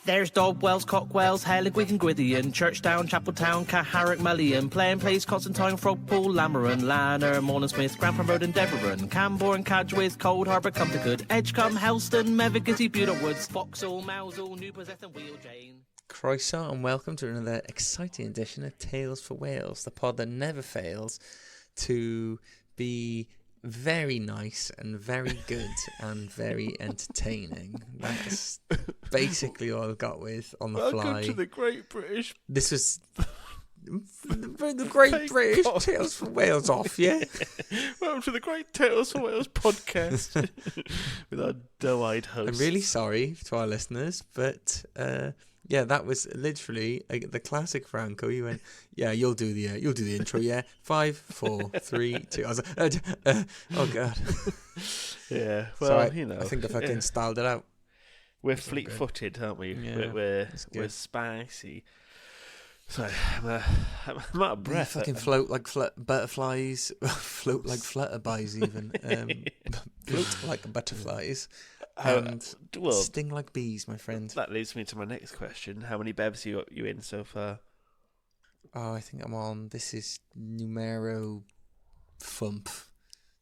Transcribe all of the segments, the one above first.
There's Dob Wells, Cock Wells, Herligwig and Gwyddian, Churchdown, Chapeltown, Caharrock, Mullion, Plain Place, Constantine, Frogpool, Lameron, Lanner, Morningsmith, Grantham Road and Devereux, Camborne, Cadgwith, Cold Harbour, Cumbergood, Edgecombe, Helston, Mevagissy, Budon Woods, Vauxhall, Mousehole, Newpossess and Wheel Jane. Croeso and welcome to another exciting edition of Tales for Wales, the pod that never fails to be very nice and very good and very entertaining. That's basically all I've got with on the fly. Welcome to the Great British. This was the Great British Tales for Wales off, yeah? Welcome to the Great Tales for Wales podcast with our doe-eyed host. I'm really sorry to our listeners, but yeah, that was literally the classic Franco. You went, yeah, you'll do the intro, yeah. 5, 4, 3, 2. I was like, oh god. Yeah, well, so I think I fucking styled it out. We're fleet-footed, aren't we? Yeah, we're spicy. Sorry, I'm out of breath. You fucking float like butterflies, float like flutterbys even. Float like butterflies. And sting like bees, my friend. That leads me to my next question. How many bevs are you in so far? Oh, I think I'm on. This is numero thump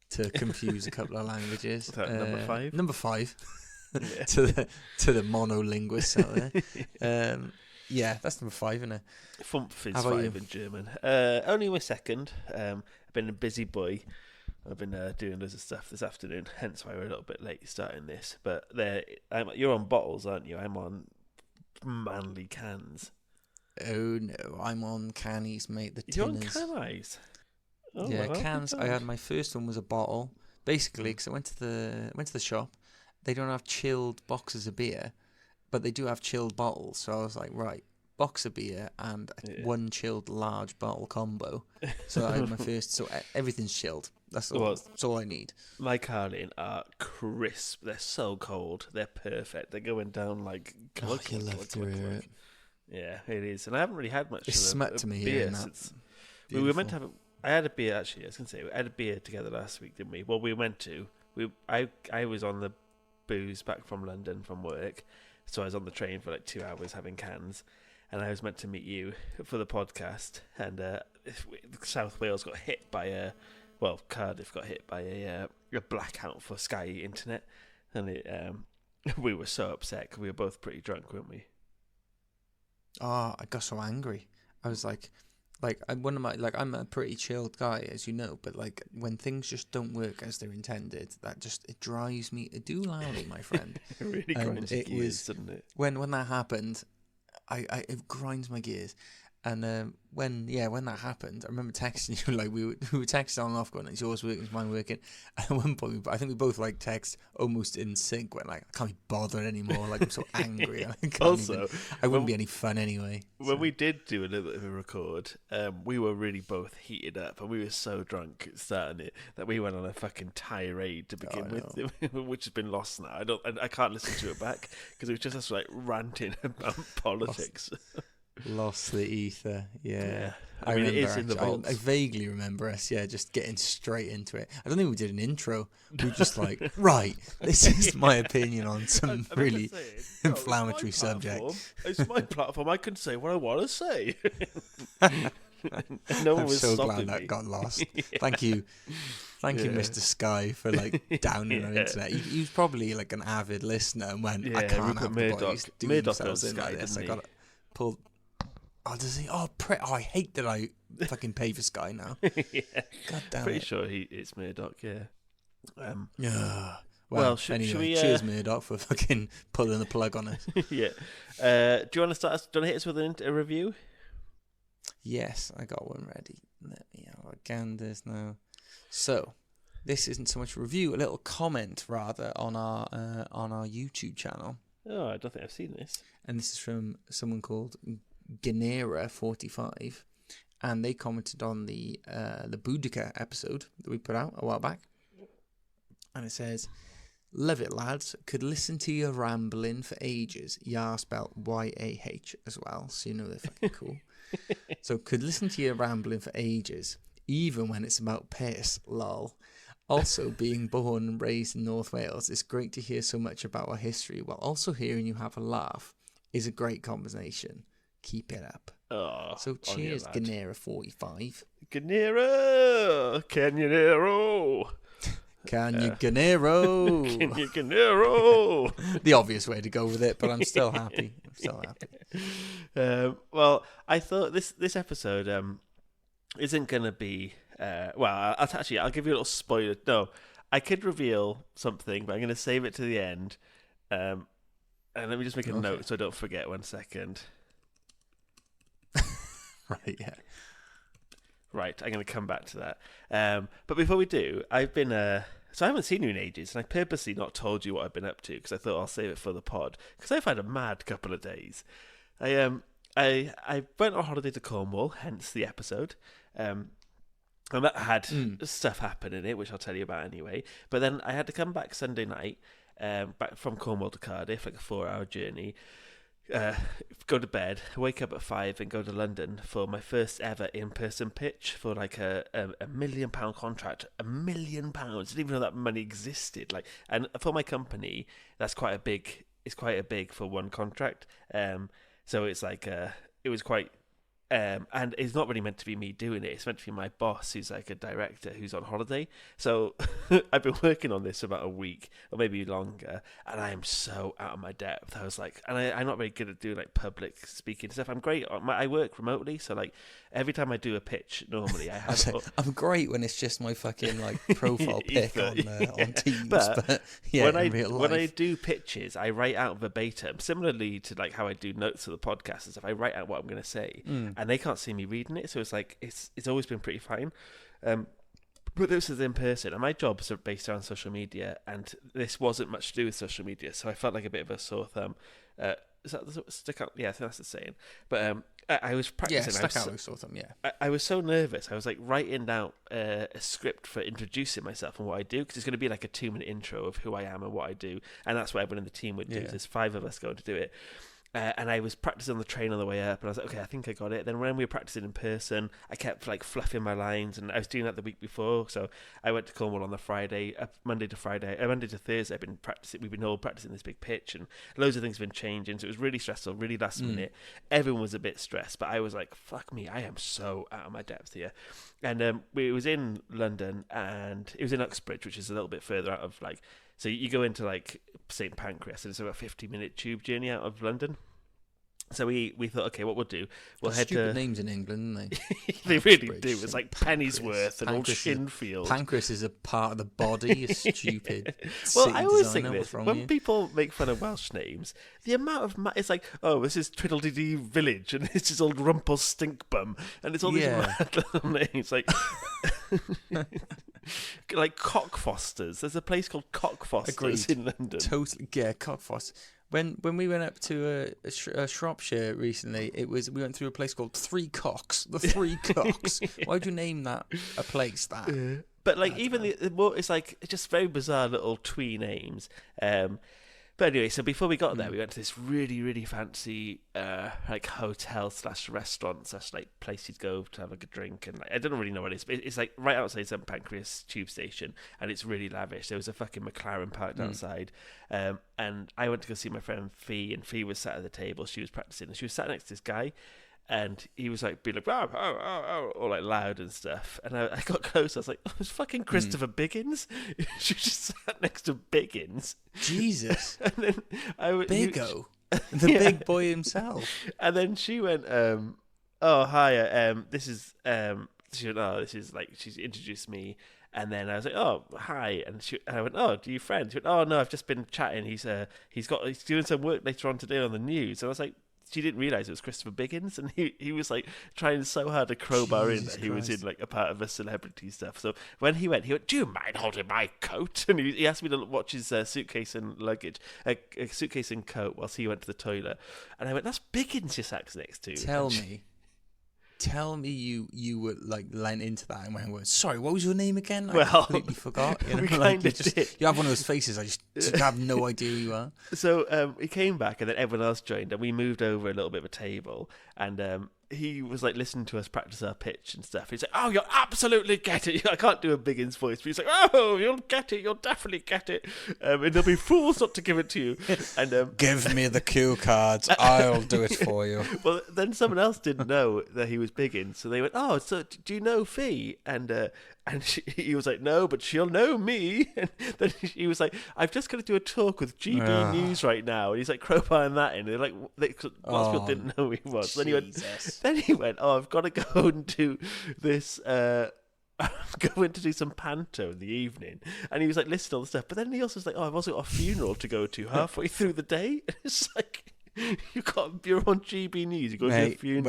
to confuse a couple of languages. Is that number 5? Number 5 Yeah. to the monolinguists out there. Yeah, that's number 5, isn't it? Fumpf is How about 5 you? in German. Only my second. I've been a busy boy. I've been doing loads of stuff this afternoon, hence why we're a little bit late starting this. But you're on bottles, aren't you? I'm on manly cans. Oh no, I'm on cannies, mate. The You're on tinners. cannies? Oh, Yeah, well, cans. I had my first one was a bottle. Basically, because I went to the shop, they don't have chilled boxes of beer, but they do have chilled bottles. So I was like, right, box of beer and one chilled large bottle combo. So I had my first. So everything's chilled. That's all I need. My Carlin are crisp. They're so cold. They're perfect. They're going down like. You love to hear it. Yeah, it is. And I haven't really had much. It's smut to me beer hearing that. We were meant to have. I had a beer actually. I was gonna say we had a beer together last week, didn't we? Well, we were meant to. I was on the booze back from London from work, so I was on the train for like 2 hours having cans. And I was meant to meet you for the podcast, and South Wales got hit by Cardiff got hit by a blackout for Sky Internet, and we were so upset because we were both pretty drunk, weren't we? Oh, I got so angry. I was like I'm a pretty chilled guy, as you know, but like when things just don't work as they're intended, it drives me a doolally, my friend. It really grinds your gears, doesn't it? When that happened. It grinds my gears, and when that happened, I remember texting you like we were texting on and off going, "Is yours working? Is mine working?" And at one point, I think we both like text almost in sync, went like, "I can't be bothered anymore. Like I'm so angry. I wouldn't be any fun anyway." When we did do a little bit of a record, we were really both heated up, and we were so drunk starting it that we went on a fucking tirade to begin with, which has been lost now. I can't listen to it back because it was just us like ranting about politics. Lost the ether, yeah. I mean, it is in the vault. I vaguely remember us, just getting straight into it. I don't think we did an intro. We were just like, right, this is my opinion on some really inflammatory subject. It's my platform. I can say what I want to say. No one was so stopping glad that me. got lost. Thank you, Mr. Sky, for like downing our internet. He was probably like an avid listener and went, I can't have the boys do themselves in like this. I got to pull. Oh, does he? Oh, I hate that I fucking pay for Sky now. Yeah. God damn Pretty it. sure it's Murdoch, yeah. Well, anyway, should we, cheers, Murdoch, for fucking pulling the plug on it. Yeah. Do you want to start? Do you want to hit us with a review? Yes, I got one ready. Let me have a gander now. So, this isn't so much a review, a little comment rather on our YouTube channel. Oh, I don't think I've seen this. And this is from someone called Ganera45, and they commented on the Boudica episode that we put out a while back, and it says, "Love it, lads. Could listen to you rambling for ages." Yah spelled Y-A-H as well, so you know they're fucking cool. So, could listen to you rambling for ages, even when it's about piss, lol. Also, being born and raised in North Wales, it's great to hear so much about our history while also hearing you have a laugh. is a great combination. Keep it up. Oh, So cheers, Ganera45. Ganera! Canonero! Can you Ganero? Can you Ganero? The obvious way to go with it, but I'm still happy. Well, I thought this episode isn't going to be... I'll give you a little spoiler. No, I could reveal something, but I'm going to save it to the end. And let me just make a note so I don't forget 1 second. Right, yeah. Right, I'm going to come back to that. But before we do, I've been... So I haven't seen you in ages, and I purposely not told you what I've been up to, because I thought I'll save it for the pod. Because I've had a mad couple of days. I went on holiday to Cornwall, hence the episode. And that had stuff happen in it, which I'll tell you about anyway. But then I had to come back Sunday night, back from Cornwall to Cardiff, like a 4-hour journey. Go to bed, wake up at 5 and go to London for my first ever in-person pitch for like a £1 million contract. £1 million. I didn't even know that money existed. And for my company, it's quite a big for one contract. So it's like it was quite. And it's not really meant to be me doing it. It's meant to be my boss, who's like a director, who's on holiday. So I've been working on this for about a week, or maybe longer, and I am so out of my depth. I was like, and I'm not very good at doing like public speaking stuff. I'm great. I work remotely, so like every time I do a pitch, normally I have. I'm great when it's just my fucking like profile pic on Teams, but when in I do pitches, I write out verbatim, similarly to like how I do notes for the podcast and stuff. I write out what I'm going to say. And they can't see me reading it, so it's like it's always been pretty fine. But this is in person, and my jobs are based around social media, and this wasn't much to do with social media, so I felt like a bit of a sore thumb. Is that stick out? Yeah, I think that's the saying. But I was practicing. Yeah, stuck out with sore thumb. Yeah. I was so nervous. I was like writing down a script for introducing myself and what I do, because it's going to be like a 2-minute intro of who I am and what I do, and that's what everyone in the team would do. There's 5 of us going to do it. And I was practicing on the train on the way up, and I was like, okay, I think I got it. Then when we were practicing in person, I kept like fluffing my lines, and I was doing that the week before. So I went to Cornwall on the Friday, Monday to Thursday. I've been practicing. We've been all practicing this big pitch, and loads of things have been changing. So it was really stressful, really last minute. Everyone was a bit stressed, but I was like, fuck me, I am so out of my depth here. And it was in London, and it was in Uxbridge, which is a little bit further out of like. So you go into like St Pancras, and it's about a 50-minute tube journey out of London. So we thought, okay, what we'll do, we'll head stupid names in England, aren't they? They really do. It's like Pennyworth and Old Shinfield. Pancras is a part of the body. You're stupid. Well, I always think this when people make fun of Welsh names, the amount of it's like, oh, this is Twiddledee Village, and this is old Rumpelstinkbum, and it's all these mad little names like. Like Cockfosters. There's a place called Cockfosters in London. Totally, yeah, Cockfosters. When we went up to Shropshire recently, we went through a place called Three Cocks. The Three Cocks. Why'd you name that a place that? But like even it's like it's just very bizarre little twee names. But anyway, so before we got there, we went to this really, really fancy like hotel / restaurant / like place you'd go to have a good drink, and like, I don't really know what it is, but it's like right outside St Pancras tube station, and it's really lavish. There was a fucking McLaren parked outside, and I went to go see my friend Fee, and Fee was sat at the table. She was practicing, and she was sat next to this guy. And he was like, being like, or like loud and stuff. And I got close. I was like, oh, it's fucking Christopher Biggins. She just sat next to Biggins. Jesus. And then Biggo. The big boy himself. And then she went, oh, hi. This is, she went, oh, this is like, she's introduced me. And then I was like, oh, hi. And I went, oh, do you friends? She went, oh, no, I've just been chatting. He's doing some work later on today on the news. And I was like, she didn't realise it was Christopher Biggins, and he was like trying so hard to crowbar in that he was in like a part of a celebrity stuff. So when he went, do you mind holding my coat? And he asked me to watch his suitcase and luggage, a suitcase and coat, whilst he went to the toilet. And I went, that's Biggins you sat next to. Tell me you were like lent into that and went, sorry, what was your name again? I completely forgot. You know? We kind of did. You have one of those faces, I just have no idea who you are. So he came back, and then everyone else joined, and we moved over a little bit of a table, and he was like listening to us practice our pitch and stuff. He's like, "Oh, you'll absolutely get it." I can't do a Biggins voice, but he's like, "Oh, you'll get it. You'll definitely get it. And they'll be fools not to give it to you." And give me the cue cards. I'll do it for you. Well, then someone else didn't know that he was Biggins, so they went, "Oh, so do you know Fee?" And he was like, "No, but she'll know me." And then he was like, "I've just got to do a talk with GB News right now." And he's like crowbarring that in. They're like, lots of people didn't know who he was. Then he went, "Oh, I've got to go and do this. Going to do some panto in the evening." And he was like listing all the stuff. But then he also was like, "Oh, I've also got a funeral to go to halfway through the day." And it's like, you're on GB News. You go to a funeral.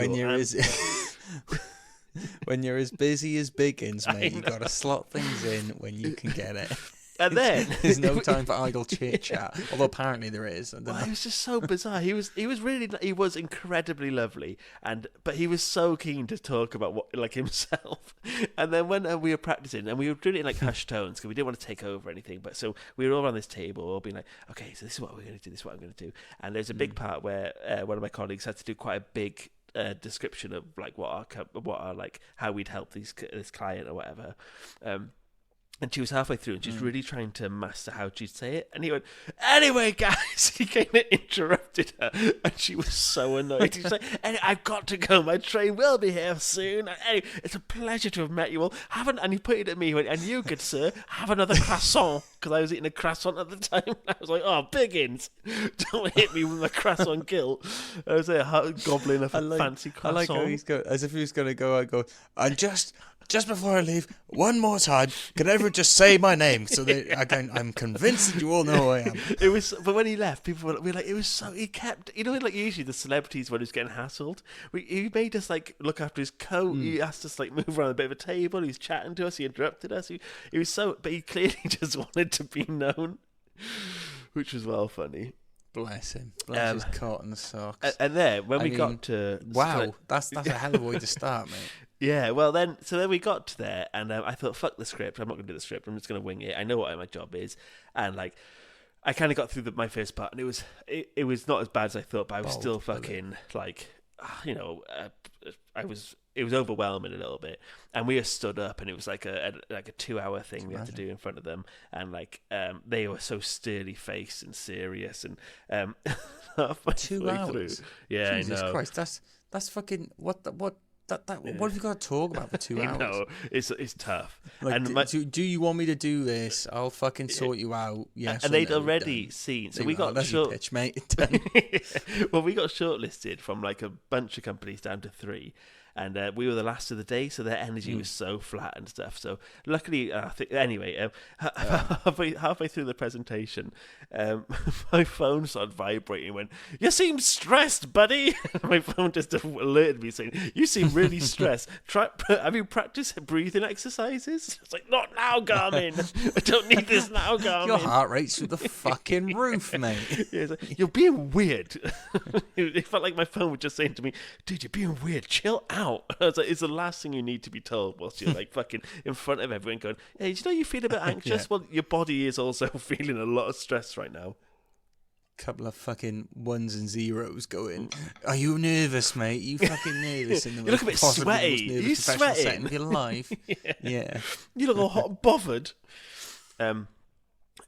When you're as busy as Biggins, mate, you got to slot things in when you can get it. And then there's no time for idle chit chat. Although apparently there is. I don't know. It was just so bizarre. He was incredibly lovely, but he was so keen to talk about himself. And then when we were practicing, and we were doing it in like hushed tones because we didn't want to take over anything. But so we were all around this table, all being like, "Okay, so this is what we're going to do. This is what I'm going to do." And there's a big part where one of my colleagues had to do quite a big description of like what our like how we'd help this client or whatever. And she was halfway through, and she's really trying to master how she'd say it. And he went, "Anyway, guys," he came and interrupted her, and she was so annoyed. He's like, "Anyway, I've got to go. My train will be here soon. Anyway, it's a pleasure to have met you all. And he pointed at me, he went, "And you, good sir, have another croissant," because I was eating a croissant at the time. I was like, "Oh, Biggins, don't hit me with my croissant guilt." I was there gobbling a fancy croissant. I like how he's go as if he was going to go. I go, "And just before I leave, one more time, can everyone just say my name?" So I'm convinced that you all know who I am. It was, but when he left, people were like, it was so, he kept, like usually the celebrities when he was getting hassled, he made us like look after his coat. He asked us like move around a bit of a table. He was chatting to us. He interrupted us. He was so, but he clearly just wanted to be known, which was well funny. Bless him. Bless his coat and the socks. And then when we got to, wow, that's a hell of a way to start, mate. Yeah, well then we got to there, and I thought, fuck the script. I'm not going to do the script. I'm just going to wing it. I know what my job is, and like, I kind of got through my first part, and it was not as bad as I thought, but I was still fucking like, it was overwhelming a little bit, and we just stood up, and it was like a 2-hour thing we had to do in front of them, and like they were so sturdy faced and serious, and 2 hours. Yeah, Jesus I know. Christ, that's fucking what. What have you got to talk about for 2 hours? No, it's tough. Like, and do you want me to do this? I'll fucking sort you out. Yes. And they'd already seen. So we got pitch, mate. Well, we got shortlisted from like a bunch of companies down to 3. And we were the last of the day, so their energy was so flat and stuff. So luckily, halfway through the presentation, my phone started vibrating and went, "You seem stressed, buddy." My phone just alerted me saying, "You seem really stressed. Have you practiced breathing exercises?" It's like, "Not now, Garmin. I don't need this now, Garmin." Your heart rate's through the fucking roof, mate. Yeah, it's like, "You're being weird." It felt like my phone was just saying to me, "Dude, you're being weird. Chill out." I was like, it's the last thing you need to be told whilst you're like fucking in front of everyone going, "Hey, do you know you feel a bit anxious?" Well, your body is also feeling a lot of stress right now. Couple of fucking 1s and 0s going, "Are you nervous, mate? You fucking nervous?" In the You look a bit sweaty. Are you sweating? Of your life. Yeah. You look all hot and bothered.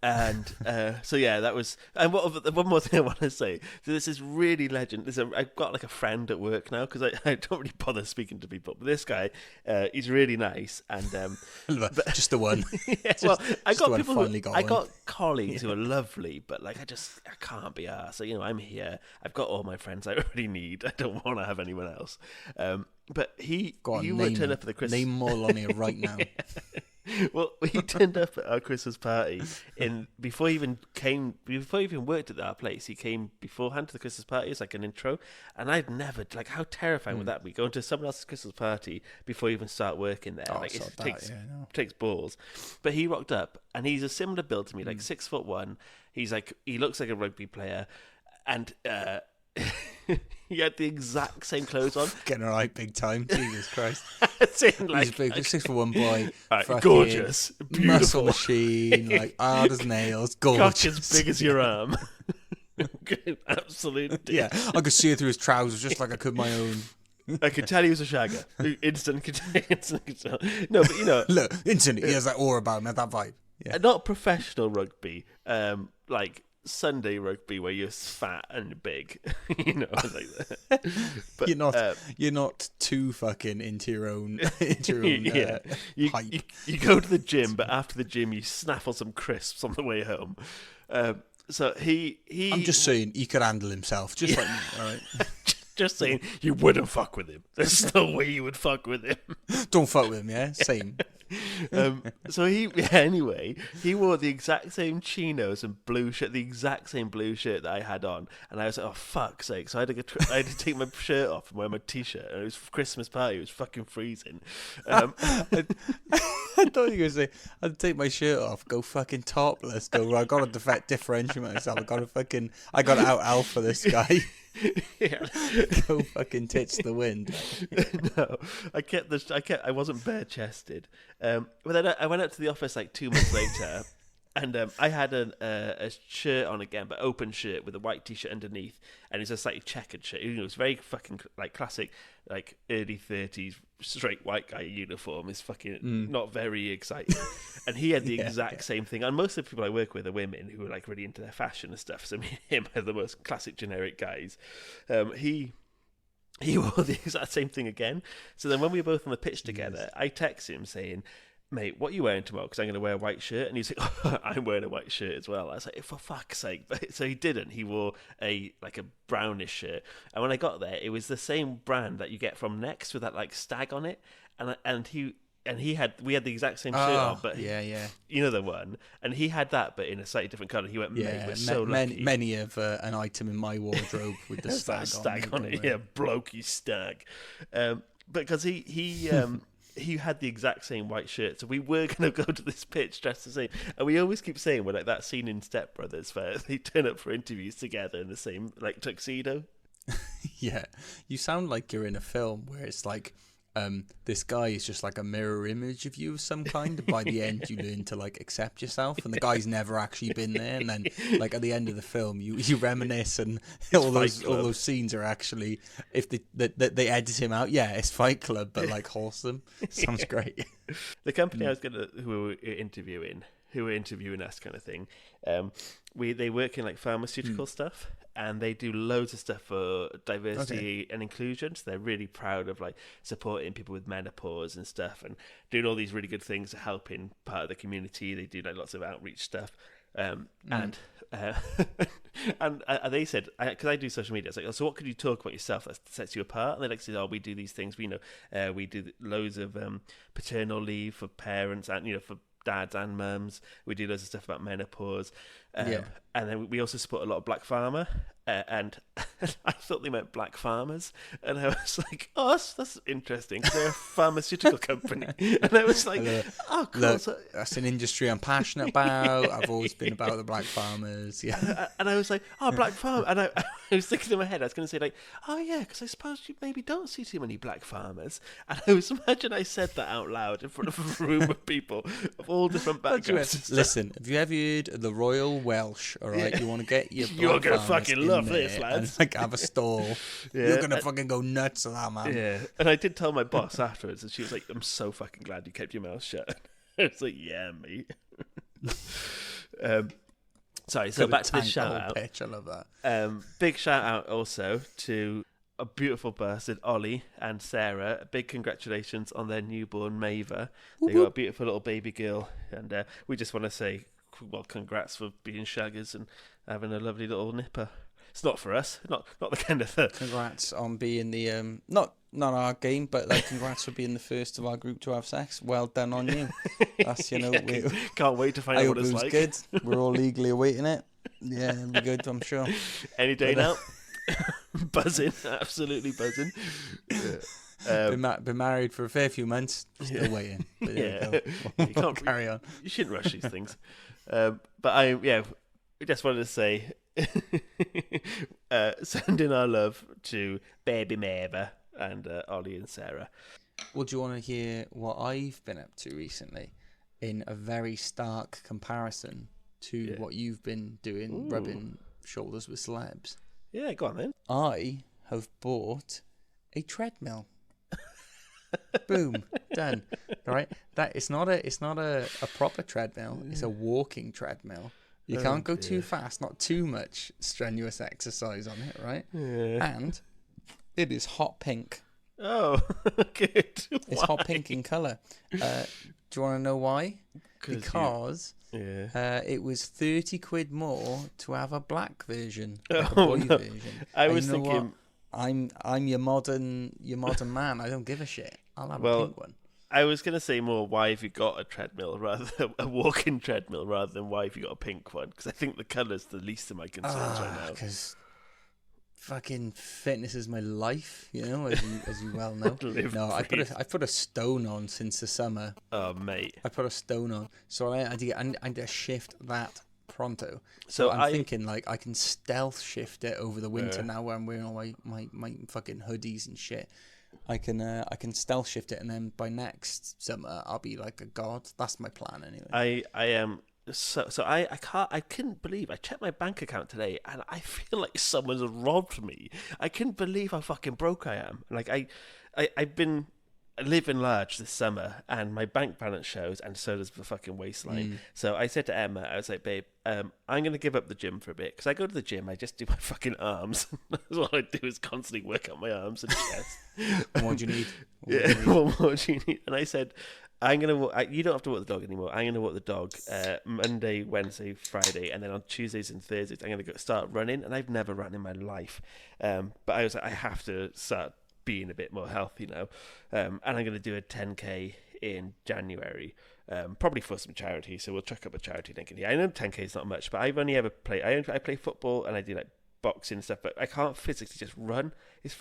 And so yeah, that was. And one more thing I want to say. So this is really legend. I've got like a friend at work now because I don't really bother speaking to people. But this guy, he's really nice, and just the one. Yeah, well, I got people. I got one. colleagues who are lovely, but like I can't be arsed. So, I'm here. I've got all my friends I already need. I don't want to have anyone else. But he would turn up at the Christmas. Name more on here right now. Well, he turned up at our Christmas party, before he even worked at our place. He came beforehand to the Christmas party as like an intro, and I'd never, like, how terrifying would that be, going to someone else's Christmas party before you even start working there? Like, it takes balls. But he rocked up, and he's a similar build to me, like 6'1". He looks like a rugby player, and he had the exact same clothes on. Getting all right, big time. Jesus Christ. It's in, like, he's a big 6'1" boy. Right, gorgeous, beautiful, muscle machine, like hard as nails. Gorgeous, cock as big as your arm. Absolute. Yeah, I could see it through his trousers just like I could my own. I could tell he was a shagger. Instant could tell. No, but you know, Look, instantly he has that aura about him, that vibe. Yeah. not professional rugby, like Sunday rugby where you're fat and big, you know, like that. But You're not too fucking into your own height. You go to the gym, but after the gym you snaffle some crisps on the way home. So he I'm just saying he could handle himself, just like me, all right? Just saying, you wouldn't fuck with him. There's no way you would fuck with him. Don't fuck with him, yeah? Same. So anyway, he wore the exact same chinos and blue shirt, the exact same blue shirt that I had on, and I was like, oh fuck's sake! So I had to take my shirt off and wear my t-shirt, and it was Christmas party. It was fucking freezing. I thought you were going to say, I'd take my shirt off, go fucking topless, go, I got to differentiate myself. I got to out alpha this guy. Yeah. Go fucking tits the wind. No, I wasn't bare chested. But then I went out to the office like 2 months later, and I had a shirt on again, but open shirt with a white t-shirt underneath, and it's a slightly checkered shirt. You know, it was very fucking like classic, like early 30s straight white guy uniform. Is fucking not very exciting. And he had the exact same thing. And most of the people I work with are women who are like really into their fashion and stuff. So me and him are the most classic generic guys. He wore the exact same thing again. So then when we were both on the pitch together, I texted him saying, mate, what are you wearing tomorrow? Because I'm going to wear a white shirt. And he's like, oh, I'm wearing a white shirt as well. I was like, for fuck's sake. But, so he didn't. He wore a brownish shirt. And when I got there, it was the same brand that you get from Next with that like stag on it. And we had the exact same shirt on, but you know the one, and he had that, but in a slightly different colour. He went, mate, we're so lucky. Many of an item in my wardrobe with the stag on it, yeah, blokey stag. Because he had the exact same white shirt, so we were going to go to this pitch dressed the same. And we always keep saying we're like that scene in Step Brothers where they turn up for interviews together in the same like tuxedo. Yeah, you sound like you're in a film where it's like. This guy is just like a mirror image of you of some kind, and by the end you learn to like accept yourself, and the guy's never actually been there, and then like at the end of the film you reminisce, and all those scenes are actually, if they edit him out, it's Fight Club but like wholesome. Sounds great. The company I was who were interviewing us kind of thing, they work in like pharmaceutical stuff, and they do loads of stuff for diversity and inclusion. So they're really proud of like supporting people with menopause and stuff, and doing all these really good things to help in part of the community. They do like lots of outreach stuff, and they said, because I do social media, it's like, so what could you talk about yourself that sets you apart? And they like said, oh, we do these things. We we do loads of paternal leave for parents, and for dads and mums. We do loads of stuff about menopause, and then we also support a lot of black farmer, and I thought they meant black farmers, and I was like, oh, that's interesting, because they're a pharmaceutical company. And I was like, oh cool. Look, that's an industry I'm passionate about. I've always been about the black farmers. And I was like, oh, black farmer. And I was thinking in my head, I was going to say like, oh yeah, because I suppose you maybe don't see too many black farmers. And I was imagine I said that out loud in front of a room of people of all different backgrounds. Listen, have you ever heard the Royal Welsh? All right, you want to get your you're gonna fucking love this, lads. And, like, have a stall. You're gonna fucking go nuts with that, man. Yeah, and I did tell my boss afterwards, and she was like, "I'm so fucking glad you kept your mouth shut." I was like, "Yeah, mate." Sorry, so back to the shout out. Pitch. I love that. Big shout out also to a beautiful bastard, Ollie and Sarah. Big congratulations on their newborn Maver. They got a beautiful little baby girl, and we just want to say, well, congrats for being shaggers and having a lovely little nipper. It's not for us, not the kind of. Congrats on being the not our game, but like congrats for being the first of our group to have sex. Well done on you. That's we can't wait to find out what it's like. Good. We're all legally awaiting it. Yeah, it'll be good, I'm sure. Any day now. Buzzing, absolutely buzzing. Been married for a fair few months, still waiting. But you can't carry on. You shouldn't rush these things. But we just wanted to say, sending our love to baby Maver and Ollie and Sarah. Well, do you want to hear what I've been up to recently, in a very stark comparison to what you've been doing, rubbing shoulders with celebs? Yeah, go on then. I have bought a treadmill. Boom, done. Right? That it's not a proper treadmill. It's a walking treadmill. You can't go too fast, not too much strenuous exercise on it, right? Yeah. And it is hot pink. Oh, good. It's hot pink in colour. Do you want to know why? Because it was 30 quid more to have a black version, like a boy version. I And was you know thinking, what? I'm your modern man. I don't give a shit. I'll have a pink one. I was going to say more, why have you got a treadmill rather than a walking treadmill rather than why have you got a pink one? Because I think the colour's the least of my concerns right now. Because fucking fitness is my life, you know, as you well know. No, I put a stone on since the summer. Oh, mate. I put a stone on. So I had to shift that pronto. So I'm thinking like I can stealth shift it over the winter now where I'm wearing all my fucking hoodies and shit. I can stealth shift it, and then by next summer I'll be like a god. That's my plan anyway. I am I couldn't believe I checked my bank account today and I feel like someone's robbed me. I couldn't believe how fucking broke I am. Like I've been living large this summer and my bank balance shows, and so does the fucking waistline. So I said to Emma, I was like, babe, I'm going to give up the gym for a bit because I go to the gym, I just do my fucking arms. That's all I do is constantly work out my arms and chest. And what do you need? What more do you need? And I said, you don't have to walk the dog anymore. I'm going to walk the dog Monday, Wednesday, Friday, and then on Tuesdays and Thursdays I'm going to start running. And I've never run in my life, but I was like, I have to start being a bit more healthy now, and I'm going to do a 10k in January, probably for some charity. So we'll chuck up a charity link in here. I know 10k is not much, but I've only ever played. I play football and I do like boxing and stuff, but I can't physically just run. It's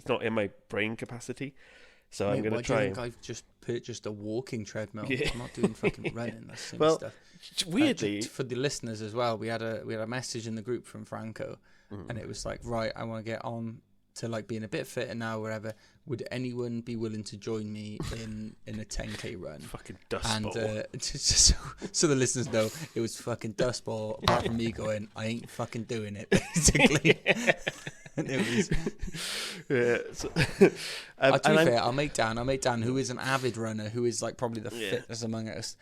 not in my brain capacity. So I'm going to try. I've just purchased a walking treadmill. Yeah. I'm not doing fucking running. That's silly well, stuff. Weirdly, for the listeners as well, we had a message in the group from Franco, and it was like, right, I want to get on to like being a bit fitter now, wherever. Would anyone be willing to join me in a 10k run? Fucking dust ball. And so the listeners know, it was fucking dust ball. Apart from me going, I ain't fucking doing it, basically. And it was. Yeah. So, to be fair, I'll make Dan, who is an avid runner, who is like probably the fittest among us,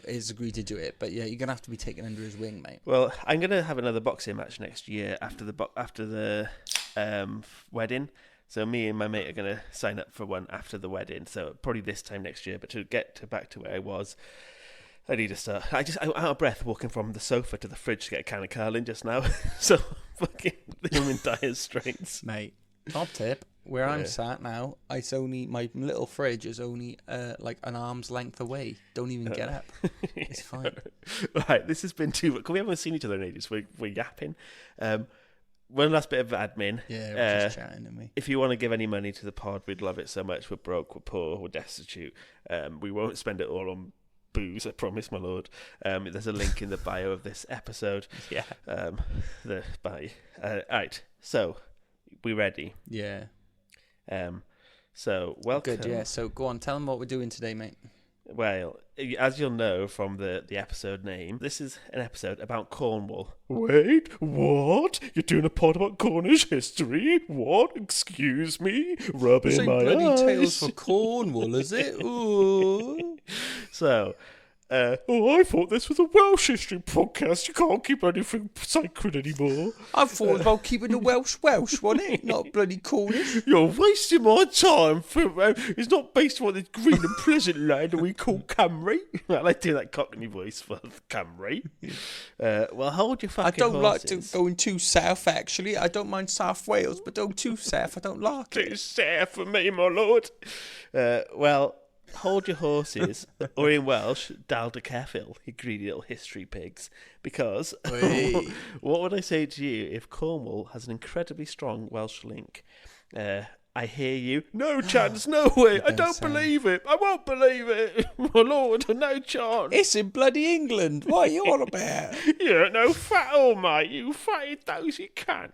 is agreed to do it. But yeah, you're gonna have to be taken under his wing, mate. Well, I'm gonna have another boxing match next year after the wedding. So me and my mate are going to sign up for one after the wedding. So probably this time next year. But to get back to where I was, I need to start. I'm out of breath walking from the sofa to the fridge to get a can of Carling just now. So fucking I'm in dire straits. Mate, top tip. Where I'm sat now, it's only, my little fridge is only like an arm's length away. Don't even get up. It's fine. Right, this has been too... We haven't seen each other in ages. We're yapping. One last bit of admin. Yeah, we're just chatting to me. If you want to give any money to the pod, we'd love it so much. We're broke, we're poor, we're destitute. We won't spend it all on booze, I promise, my lord. There's a link in the bio of this episode. Yeah. Alright, so, we ready? Yeah. So, welcome. Good, yeah. So, go on, tell them what we're doing today, mate. Well, as you'll know from the episode name, this is an episode about Cornwall. Wait, what? You're doing a pod about Cornish history? What? Excuse me? Rubbing my eyes. Tales for Cornwall, is it? Ooh. So, I thought this was a Welsh history podcast. You can't keep anything sacred anymore. I thought about keeping the Welsh, wasn't it? Not bloody Cornish. You're wasting my time. It's not based on this green and pleasant land that we call Camry. I like doing that Cockney voice for Camry. Well, hold your fucking horses. I don't like going too south, actually. I don't mind South Wales, but don't too south. I don't like it. Too south for me, my lord. Well... Hold your horses, or in Welsh, dal dy ceffyl, you greedy little history pigs. Because what would I say to you if Cornwall has an incredibly strong Welsh link? I hear you. No chance, no way. I don't believe it. I won't believe it. My lord, no chance. It's in bloody England. What are you on about? You're no fat old mate. You fatted those you can.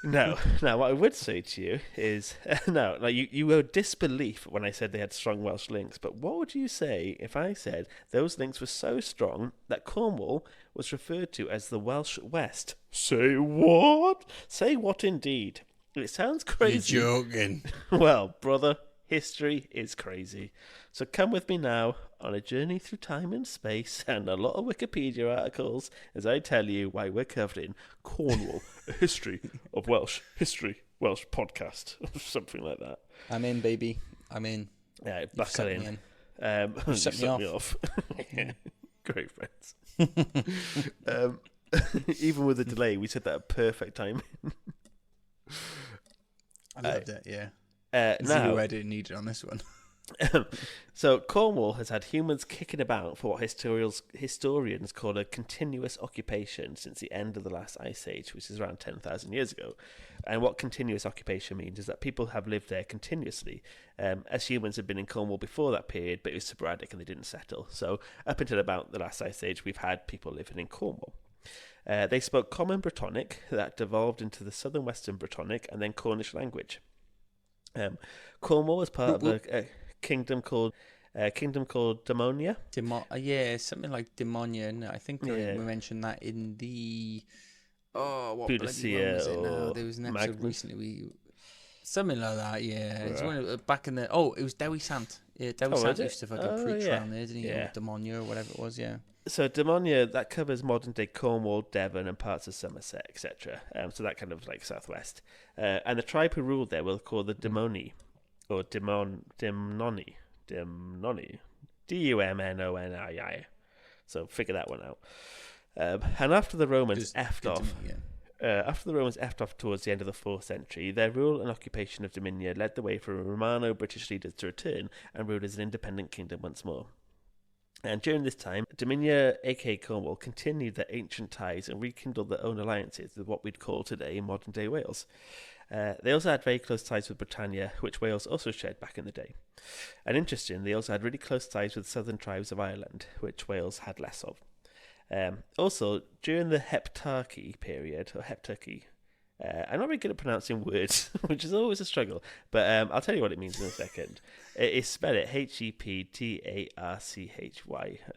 No. Now, what I would say to you is, no, like you were disbelief when I said they had strong Welsh links, but what would you say if I said those links were so strong that Cornwall was referred to as the Welsh West? Say what? Say what indeed? It sounds crazy. You're joking. Well, brother, history is crazy. So come with me now on a journey through time and space and a lot of Wikipedia articles as I tell you why we're covering Cornwall, a history of Welsh podcast, or something like that. I'm in, baby. I'm in. Yeah, buckle in. You set me off. Great friends. Even with the delay, we said that at perfect timing. I loved it, yeah. Now, Zero edit needed on this one. So Cornwall has had humans kicking about for what historians call a continuous occupation since the end of the last ice age, which is around 10,000 years ago. And what continuous occupation means is that people have lived there continuously. As humans had been in Cornwall before that period, but it was sporadic and they didn't settle. So up until about the last ice age, we've had people living in Cornwall. They spoke Common Brittonic that devolved into the Southern Western Brittonic and then Cornish language. Cornwall was part of a kingdom called Demonia. Yeah, something like Demonia. I think we mentioned that in the what bloody one was it now? There was an episode recently. Something like that. Yeah, it's when back in the it was Dewi Sant. Yeah, Dewi Sant used to fucking preach around there, didn't he? Yeah. Demonia or whatever it was. Yeah. So Demonia, that covers modern day Cornwall, Devon, and parts of Somerset, etc. So that kind of like southwest. And the tribe who ruled there were called the Demoni, or Dimnoni, Dumnoni. So figure that one out. And after the Romans effed off towards the end of the 4th century, their rule and occupation of Dominia led the way for Romano-British leaders to return and rule as an independent kingdom once more. And during this time, Dominia, aka Cornwall, continued their ancient ties and rekindled their own alliances with what we'd call today modern-day Wales. They also had very close ties with Britannia, which Wales also shared back in the day. And interesting, they also had really close ties with southern tribes of Ireland, which Wales had less of. Also, during the Heptarchy period, or Heptarchy, I'm not very good at pronouncing words, which is always a struggle, but I'll tell you what it means in a second. It's spelled it Heptarchy, I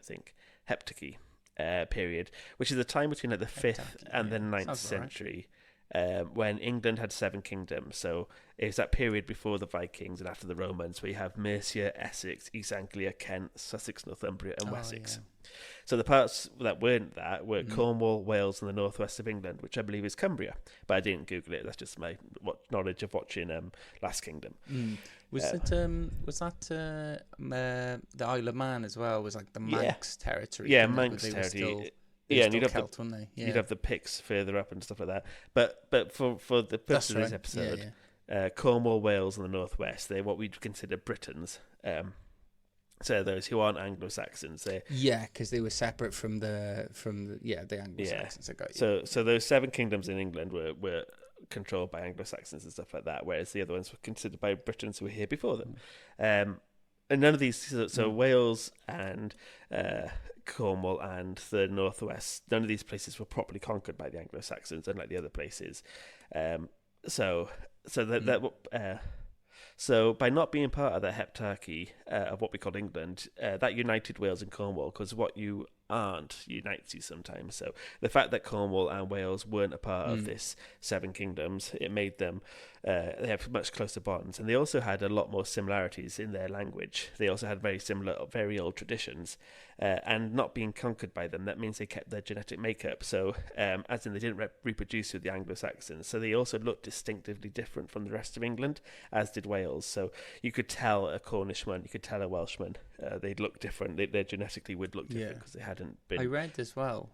think, Heptarchy period, which is the time between like the 5th and the 9th century, when England had 7 kingdoms. So it's that period before the Vikings and after the Romans, where you have Mercia, Essex, East Anglia, Kent, Sussex, Northumbria, and Wessex. Yeah. So the parts that weren't that were Cornwall, Wales, and the northwest of England, which I believe is Cumbria. But I didn't Google it. That's just my knowledge of watching Last Kingdom. Was that the Isle of Man as well? Was like the Manx territory? Yeah, Manx territory. And you'd have the Picts further up and stuff like that. But for the purpose of this episode, Cornwall, Wales, and the northwest, they're what we'd consider Britons. So those who aren't Anglo-Saxons, because they were separate from the Anglo-Saxons. I got you. So those 7 kingdoms in England were controlled by Anglo-Saxons and stuff like that, whereas the other ones were considered by Britons who were here before them. And none of these, Wales and Cornwall and the northwest, none of these places were properly conquered by the Anglo-Saxons, unlike the other places. So by not being part of the heptarchy of what we call England, that united Wales and Cornwall, because what you aren't unites you sometimes. So the fact that Cornwall and Wales weren't a part of this 7 kingdoms, it made them, they have much closer bonds. And they also had a lot more similarities in their language. They also had very similar, very old traditions. And not being conquered by them, that means they kept their genetic makeup. So, as in they didn't reproduce with the Anglo-Saxons. So they also looked distinctively different from the rest of England, as did Wales. So you could tell a Cornishman, you could tell a Welshman. They'd look different. They genetically would look different because they hadn't been. I read as well.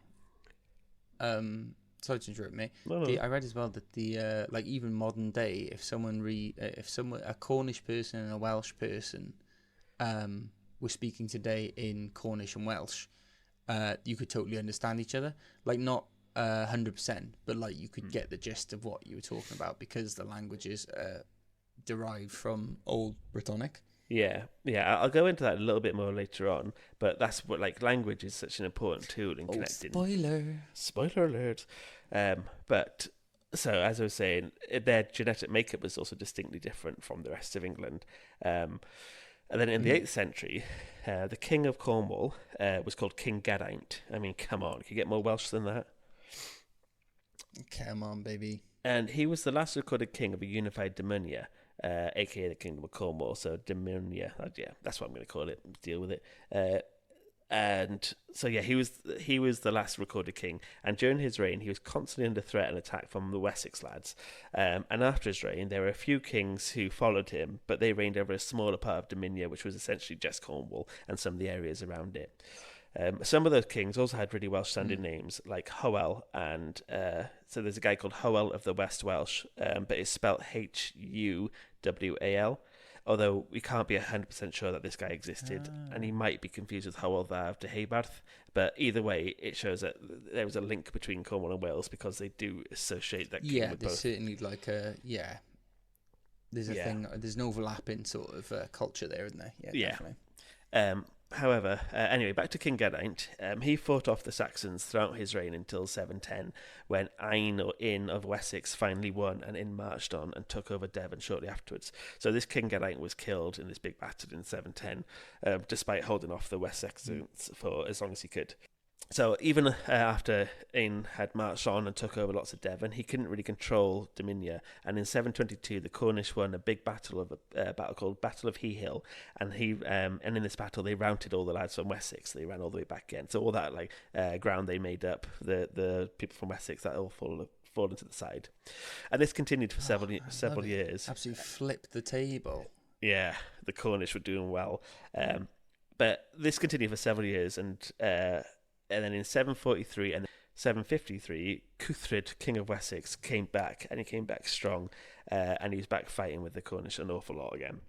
Sorry to interrupt me. No. I read as well that the like even modern day, if a Cornish person and a Welsh person, were speaking today in Cornish and Welsh, you could totally understand each other. Like not 100%, but like you could get the gist of what you were talking about because the languages derived from Old Brittonic. Yeah, I'll go into that a little bit more later on, but that's what, like, language is such an important tool in connecting. Spoiler alert. But So, as I was saying, their genetic makeup was also distinctly different from the rest of England. And then in the 8th century, the King of Cornwall was called King Geraint. I mean, come on, can you get more Welsh than that? Come on, baby. And he was the last recorded king of a unified Dominia, aka the Kingdom of Cornwall. So Dominia, yeah, that's what I'm going to call it. Deal with it. And so yeah, he was the last recorded king, and during his reign, he was constantly under threat and attack from the Wessex lads. And after his reign, there were a few kings who followed him, but they reigned over a smaller part of Dominia, which was essentially just Cornwall and some of the areas around it. Some of those kings also had really Welsh-sounding names, like Howell, and so there's a guy called Howell of the West Welsh, but it's spelt Huwal. Although we can't be 100% sure that this guy existed, and he might be confused with Howell Dda de Haybarth. But either way, it shows that there was a link between Cornwall and Wales because they do associate that king Yeah, with there's both. certainly like a There's a thing. There's an overlapping sort of culture there, isn't there? Yeah, definitely. However, anyway, back to King Geraint. He fought off the Saxons throughout his reign until 710, when Ine or In of Wessex finally won, and In marched on and took over Devon shortly afterwards. So this King Geraint was killed in this big battle in 710, despite holding off the West Saxons for as long as he could. So even after Ain had marched on and took over lots of Devon, he couldn't really control Dominia. And in 722, the Cornish won a big battle called Battle of Hee Hill, and and in this battle they routed all the lads from Wessex. They ran all the way back again. So all that ground they made up, the people from Wessex, that all fallen to the side. And this continued for several years. Absolutely flipped the table. Yeah, the Cornish were doing well, but this continued for several years, and then in 743 and 753, Cuthred, King of Wessex, came back, and he came back strong, and he was back fighting with the Cornish an awful lot again.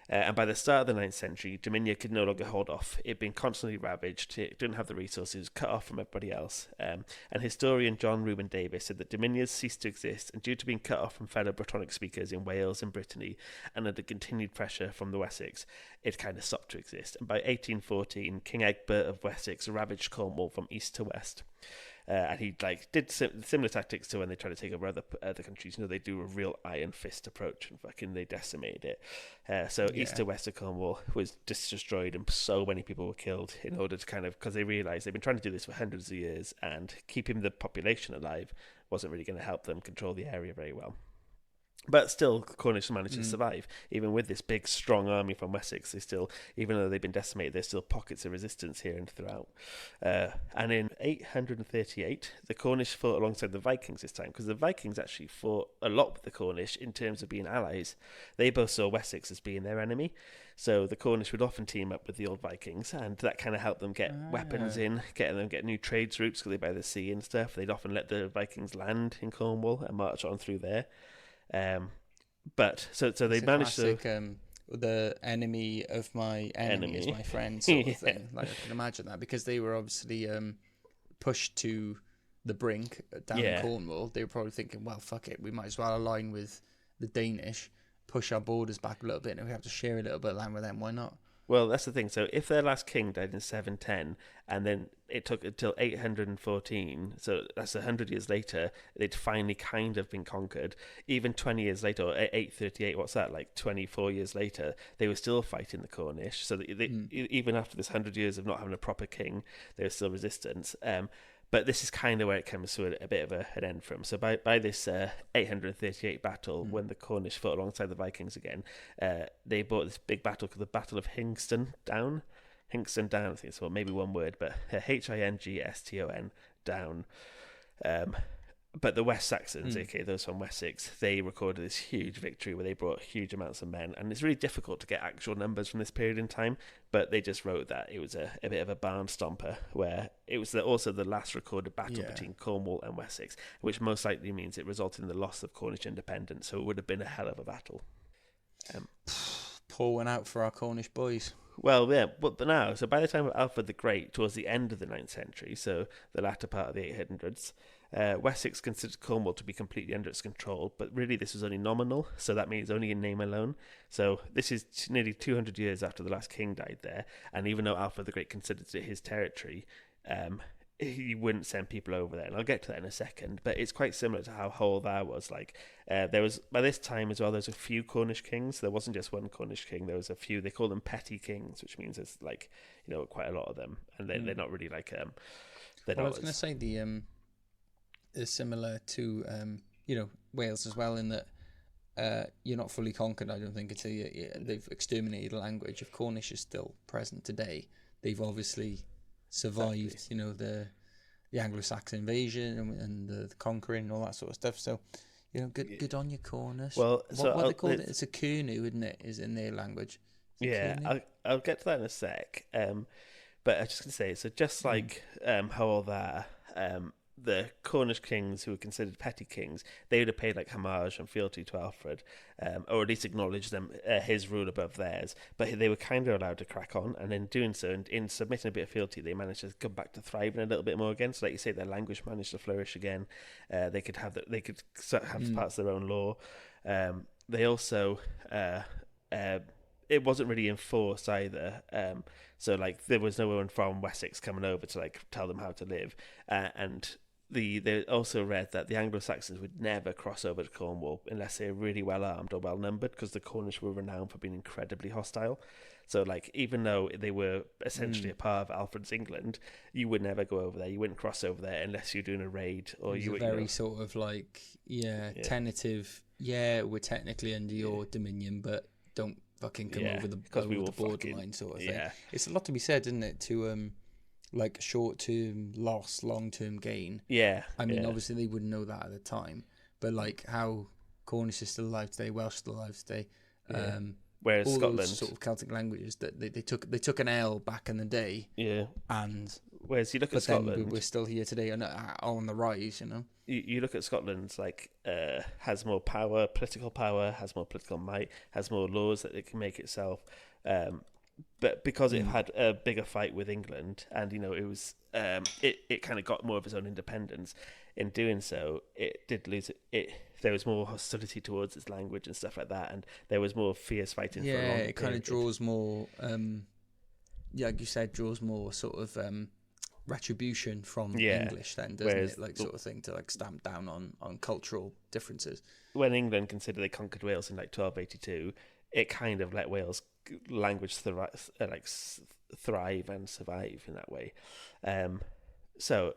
And by the start of the 9th century, Dominia could no longer hold off. It had been constantly ravaged, it didn't have the resources, cut off from everybody else. And historian John Reuben Davis said that Dominia ceased to exist, and due to being cut off from fellow Brittonic speakers in Wales and Brittany, and under continued pressure from the Wessex, it kind of stopped to exist. And by 1814, King Egbert of Wessex ravaged Cornwall from east to west. And he did similar tactics to when they tried to take over other countries. You know, they do a real iron fist approach, and fucking they decimated it. So east to west of Cornwall was just destroyed, and so many people were killed in order to because they realised they've been trying to do this for hundreds of years, and keeping the population alive wasn't really going to help them control the area very well. But still, the Cornish managed to survive. Even with this big, strong army from Wessex, they still, even though they've been decimated, there's still pockets of resistance here and throughout. And in 838, the Cornish fought alongside the Vikings this time, because the Vikings actually fought a lot with the Cornish in terms of being allies. They both saw Wessex as being their enemy, so the Cornish would often team up with the old Vikings, and that kind of helped them get weapons in, get new trades routes, because they by the sea and stuff. They'd often let the Vikings land in Cornwall and march on through there. But so they managed classic, to the enemy of my enemy is my friend sort of thing. Like, I can imagine that, because they were obviously pushed to the brink down in Cornwall. They were probably thinking, well, fuck it, we might as well align with the Danish, push our borders back a little bit, and if we have to share a little bit of land with them, why not? Well, that's the thing. So if their last king died in 710, and then it took until 814, so that's 100 years later, they'd finally kind of been conquered. Even 20 years later, or 838, what's that, like 24 years later, they were still fighting the Cornish. So even after this 100 years of not having a proper king, there was still resistance. But this is kind of where it comes to a bit of an end from. So by this 838 battle, when the Cornish fought alongside the Vikings again, they bought this big battle called the Battle of Hingston Down. Hingston Down, I think it's maybe one word, but Hingston Down. But the West Saxons, aka those from Wessex, they recorded this huge victory where they brought huge amounts of men, and it's really difficult to get actual numbers from this period in time, but they just wrote that it was a bit of a barn stomper, where it was also the last recorded battle between Cornwall and Wessex, which most likely means it resulted in the loss of Cornish independence, so it would have been a hell of a battle. Pour one out for our Cornish boys. Well, yeah, but now, so by the time of Alfred the Great, towards the end of the 9th century, so the latter part of the 800s, Wessex considered Cornwall to be completely under its control, but really this was only nominal, so that means only in name alone. So this is nearly 200 years after the last king died there, and even though Alfred the Great considered it his territory, you wouldn't send people over there, and I'll get to that in a second. But it's quite similar to how Hull there was. Like there was by this time as well. There's a few Cornish kings. There wasn't just one Cornish king. There was a few. They call them petty kings, which means there's like quite a lot of them, and they're not really like they're Well, not. I was going to say the is similar to Wales as well in that you're not fully conquered. I don't think until they've exterminated a language. If Cornish is still present today, they've obviously survived. Exactly. The Anglo-Saxon invasion and the conquering and all that sort of stuff. So good on you, Cornish. Well, what they call it? It's a Kernow, isn't it? Is in their language. I'll get to that in a sec. But I was just going to say, so just like how there, the Cornish kings who were considered petty kings, they would have paid like homage and fealty to Alfred, or at least acknowledged his rule above theirs. But they were kind of allowed to crack on, and in doing so, and in submitting a bit of fealty, they managed to come back to thriving a little bit more again. So, like you say, their language managed to flourish again. They could have parts of their own law. They also it wasn't really enforced either. So like there was no one from Wessex coming over to like tell them how to live, and they also read that the Anglo-Saxons would never cross over to Cornwall unless they were really well armed or well numbered, because the Cornish were renowned for being incredibly hostile. So like even though they were essentially a part of Alfred's England, you would never go over there. You wouldn't cross over there unless you're doing a raid or you were very sort of like tentative. Yeah, we're technically under your dominion, but don't fucking come over the borderline sort of thing. Yeah. It's a lot to be said, isn't it, to like short-term loss, long-term gain. Yeah. I mean, obviously they wouldn't know that at the time, but like how Cornish is still alive today, Welsh still alive today. Whereas all Scotland, those sort of Celtic languages that they took an L back in the day. Yeah. And whereas you look at Scotland, we're still here today and on the rise. You look at Scotland, like has more power, political power, has more political might, has more laws that it can make itself. But because it had a bigger fight with England, and it was it kind of got more of its own independence. In doing so, it did lose it. There was more hostility towards its language and stuff like that, and there was more fierce fighting. Yeah, for a long it kind of draws more. Like you said, draws more sort of retribution from English, then, doesn't it? Like sort of thing to like stamp down on cultural differences. When England considered they conquered Wales in like 1282, it kind of let Wales language thrive and survive in that way. So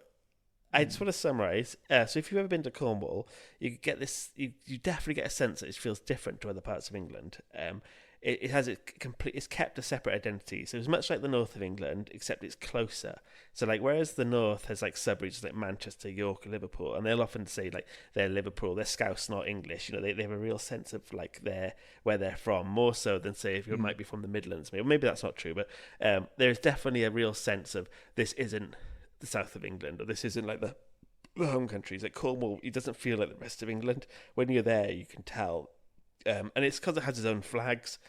I just want to summarise. So if you've ever been to Cornwall, you get this. You definitely get a sense that it feels different to other parts of England. It has it's kept a separate identity. So it's much like the north of England, except it's closer. So like whereas the north has like sub-regions like Manchester, York, and Liverpool, and they'll often say like they're Liverpool, they're Scouse, not English. They have a real sense of like where they're from, more so than say if you might be from the Midlands. Maybe that's not true, but there's definitely a real sense of this isn't the south of England, or this isn't like the home countries. Like Cornwall, it doesn't feel like the rest of England. When you're there, you can tell. And it's because it has its own flags,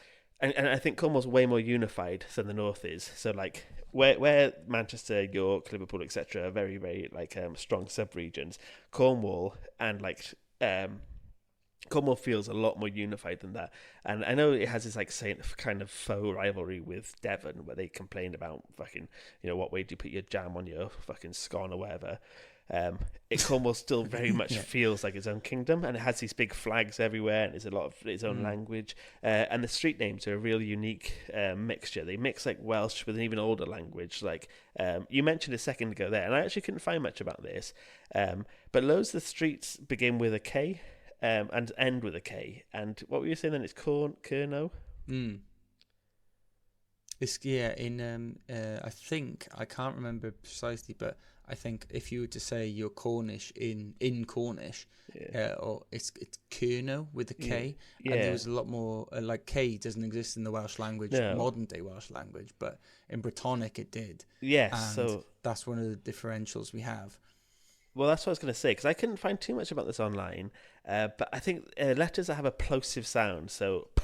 and I think Cornwall's way more unified than the north is. So like where Manchester, York, Liverpool, etc. are very, very like strong sub-regions, Cornwall and like Cornwall feels a lot more unified than that. And I know it has this like kind of faux rivalry with Devon, where they complained about fucking what way do you put your jam on your fucking scone or whatever. Cornwall still very much feels like its own kingdom, and it has these big flags everywhere, and there's a lot of its own language, and the street names are a really unique mixture. They mix like Welsh with an even older language, like you mentioned a second ago there, and I actually couldn't find much about this, but loads of the streets begin with a K and end with a K. And what were you saying then? It's Kernow? It's in I think, I can't remember precisely, but I think if you were to say you're Cornish in Cornish, or it's Kernow with a K, and there was a lot more like K doesn't exist in the Welsh language, modern day Welsh language, but in Brittonic it did. Yes, and so that's one of the differentials we have. Well, that's what I was going to say, because I couldn't find too much about this online, but I think letters that have a plosive sound, so p,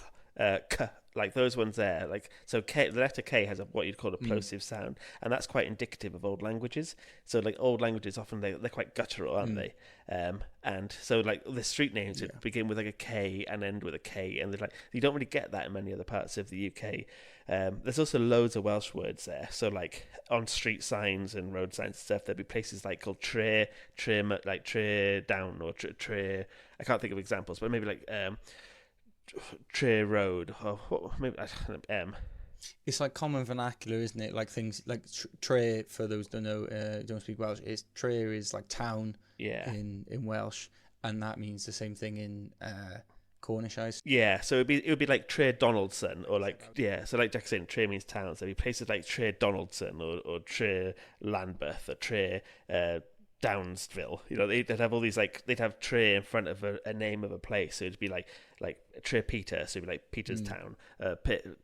k, like those ones there, like so K, the letter K has what you'd call a plosive sound, and that's quite indicative of old languages. So like old languages often they're quite guttural, aren't they? And so like the street names would begin with like a K and end with a K, and like you don't really get that in many other parts of the UK. There's also loads of Welsh words there. So like on street signs and road signs and stuff, there'd be places like called Tre Down or Tre. I can't think of examples, but maybe like Tre Road or maybe It's like common vernacular, isn't it? Like things like Tre, for those who don't know, don't speak Welsh. Tre is like town in Welsh, and that means the same thing in Cornish. Yeah, so it would be like Tre Donaldson or like so like Jack saying, Tre means town. So there'd be places like Tre Donaldson or Tre Lambeth or Tre Downsville. You know, they'd have all these like they'd have Tre in front of a name of a place. So it'd be like Tre Peter, so it'd be like Peter's Town.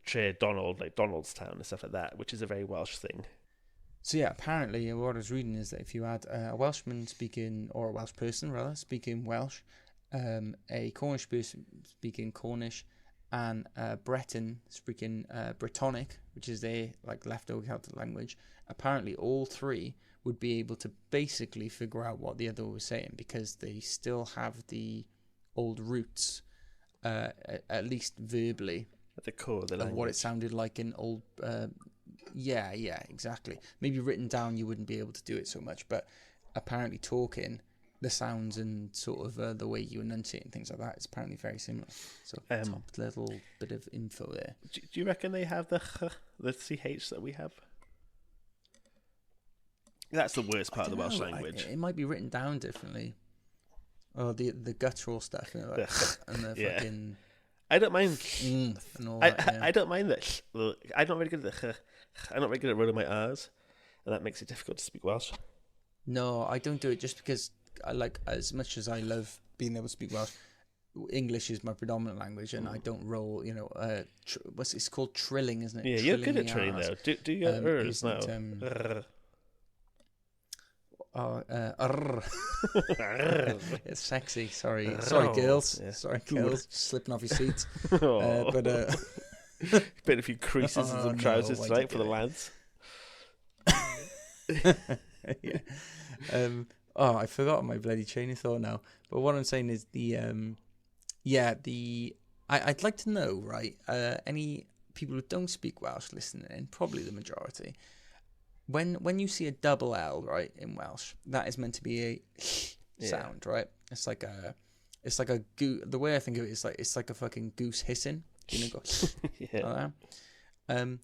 Tre Donald, like Donaldstown and stuff like that, which is a very Welsh thing. So yeah, apparently what I was reading is that if you had a Welshman speaking, or a Welsh person rather speaking Welsh, a Cornish person speaking Cornish, and a Breton speaking Brittonic, which is their like leftover Celtic language, apparently all three would be able to basically figure out what the other was saying, because they still have the old roots, at least verbally, at the core of the language, of what it sounded like in old. Yeah, exactly. Maybe written down you wouldn't be able to do it so much, but apparently talking, the sounds and sort of the way you enunciate and things like that is apparently very similar. So top little bit of info there. Do you reckon they have the ch that we have? That's the worst part of the Welsh language. It might be written down differently. Oh, the guttural stuff, you know, like, and the fucking. I don't mind. And all that, I don't mind that. I'm not very good at the. I'm not very good at rolling my R's, and that makes it difficult to speak Welsh. No, I don't do it just because I like, as much as I love being able to speak Welsh, English is my predominant language, and I don't roll. You know, it's called trilling, isn't it? Yeah, you're good at trilling though. Do your R's now. It's sexy. Sorry, girls. Yeah. Sorry, girls. Slipping off your seats. Bit a few creases in some trousers tonight for the lads. Yeah. I forgot my bloody train of thought now. But what I'm saying is I'd like to know, right? Any people who don't speak Welsh listening in, probably the majority. When you see a double L, right, in Welsh, that is meant to be a sound, right? It's like a goose. The way I think of it is it's like a fucking goose hissing. You know, go like that.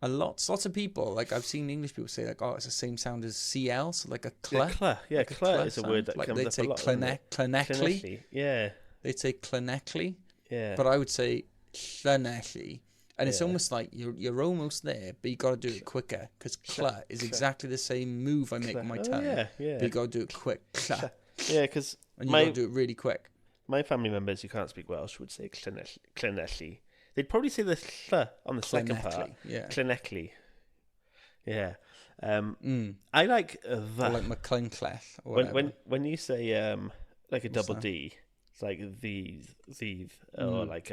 Lots of people, like I've seen English people say like, it's the same sound as CL, so like a cla. Yeah, cla is a word that like comes they'd up say a lot. clanecly. Yeah. They'd say clanecly. Yeah. But I would say clanecly. And it's almost like you're almost there, but you got to do it quicker, because cla is exactly the same move I make with my tongue. Yeah. But you got to do it quick. Cla. Yeah, because and you got to do it really quick. My family members who can't speak Welsh would say clanecly. They'd probably say the th on the second part. Yeah. Clanecly. Yeah. I like the. Or like McClincleth. When you say like a double D, it's like these, or like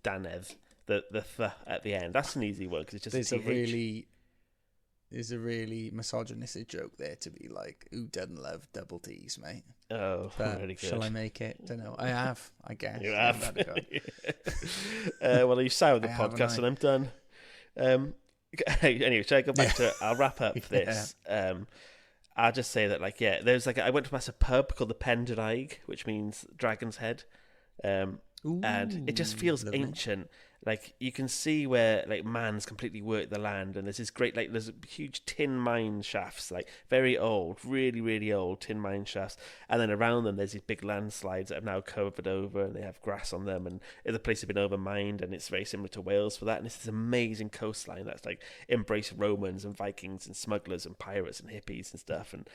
Danedd. The th at the end. That's an easy one because it's just there's a really misogynistic joke there to be like, who doesn't love double D's, mate? Oh, but really good. Shall I make it? Don't know. I have, I guess. You have. Well, you sound the podcast and I'm done. Anyway, should I go back to it? I'll wrap up this. I'll just say that, there's I went to a massive pub called the Pendraig, which means Dragon's Head. And it just feels ancient. Like, you can see where man's completely worked the land, and there's this great there's huge tin mine shafts, very old, really really old tin mine shafts, and then around them there's these big landslides that have now covered over, and they have grass on them, and the place has been overmined, and it's very similar to Wales for that, and it's this amazing coastline that's embraced Romans and Vikings and smugglers and pirates and hippies and stuff, and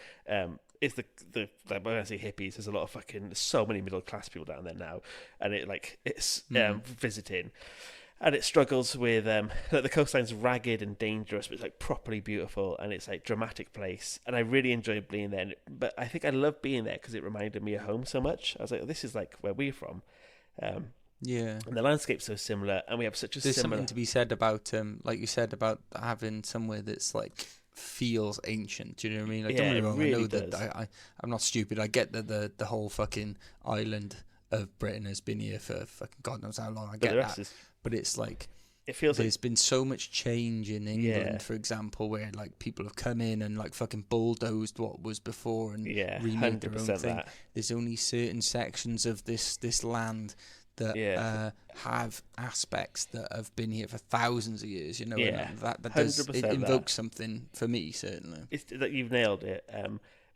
it's when I say hippies, there's a lot of so many middle class people down there now, and it's visiting. And it struggles with the coastline's ragged and dangerous, but it's properly beautiful, and it's dramatic place. And I really enjoyed being there. But I think I love being there because it reminded me of home so much. I was like, this is where we're from. Yeah. And the landscape's so similar, and we have such a There's similar... something to be said about, like you said, about having somewhere that's like feels ancient. Do you know what I mean? Like, don't Yeah, get me it wrong. really I know does. that I'm not stupid. I get that the whole fucking island of Britain has been here for fucking God knows how long. I But get the rest that, is... but it's like It feels like... there's been so much change in England, Yeah. for example, where like people have come in and like fucking bulldozed what was before and Yeah, remade their own 100% thing. that. There's only certain sections of this land that Yeah. have aspects that have been here for thousands of years, you know, Yeah, and that does, 100% it that. invokes something for me, certainly. It's that you've nailed it.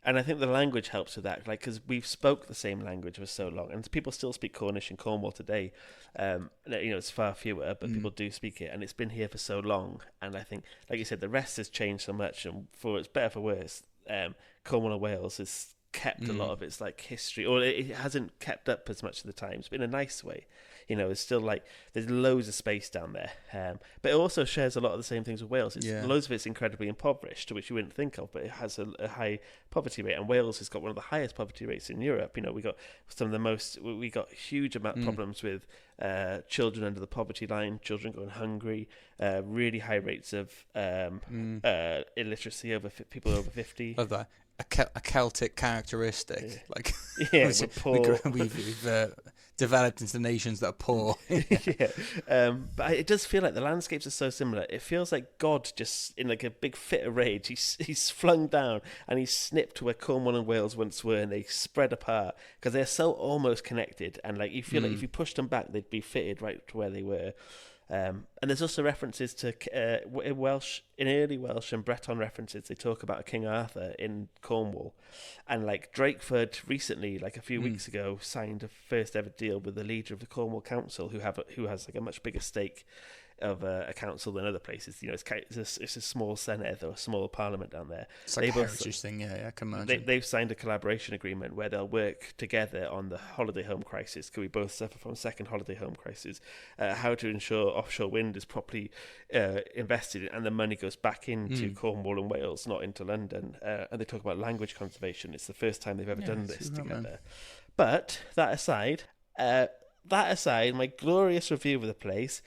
And I think the language helps with that, like, because we've spoke the same language for so long, and people still speak Cornish in Cornwall today. It's far fewer, but people do speak it, and it's been here for so long. And I think, like you said, the rest has changed so much, and for it's better for worse. Cornwall and Wales has kept a lot of its like history, or it hasn't kept up as much of the times, but in a nice way. You know, it's still like there's loads of space down there, but it also shares a lot of the same things with Wales. Loads of it's incredibly impoverished, which you wouldn't think of, but it has a high poverty rate, and Wales has got one of the highest poverty rates in Europe. You know, we got some of the most. We got huge amount of problems with children under the poverty line, children going hungry, really high rates of illiteracy over people over 50. Love that. A Celtic characteristic, like Yeah, we're poor. We've developed into nations that are poor. But it does feel like the landscapes are so similar. It feels like God just, in like a big fit of rage, he's flung down and he's snipped where Cornwall and Wales once were, and they spread apart because they're so almost connected. And like you feel like if you pushed them back, they'd be fitted right to where they were. And there's also references to in Welsh, in early Welsh and Breton references. They talk about King Arthur in Cornwall, and like Drakeford recently, like a few weeks ago, signed a first ever deal with the leader of the Cornwall Council, who has like a much bigger stake of a council than other places. You know, it's a small senate or a small parliament down there. It's like a heritage thing, yeah, I can imagine. They've signed a collaboration agreement where they'll work together on the holiday home crisis, because we both suffer from a second holiday home crisis, how to ensure offshore wind is properly invested and the money goes back into Cornwall and Wales, not into London. And they talk about language conservation. It's the first time they've ever done this together. But that aside, my glorious review of the place,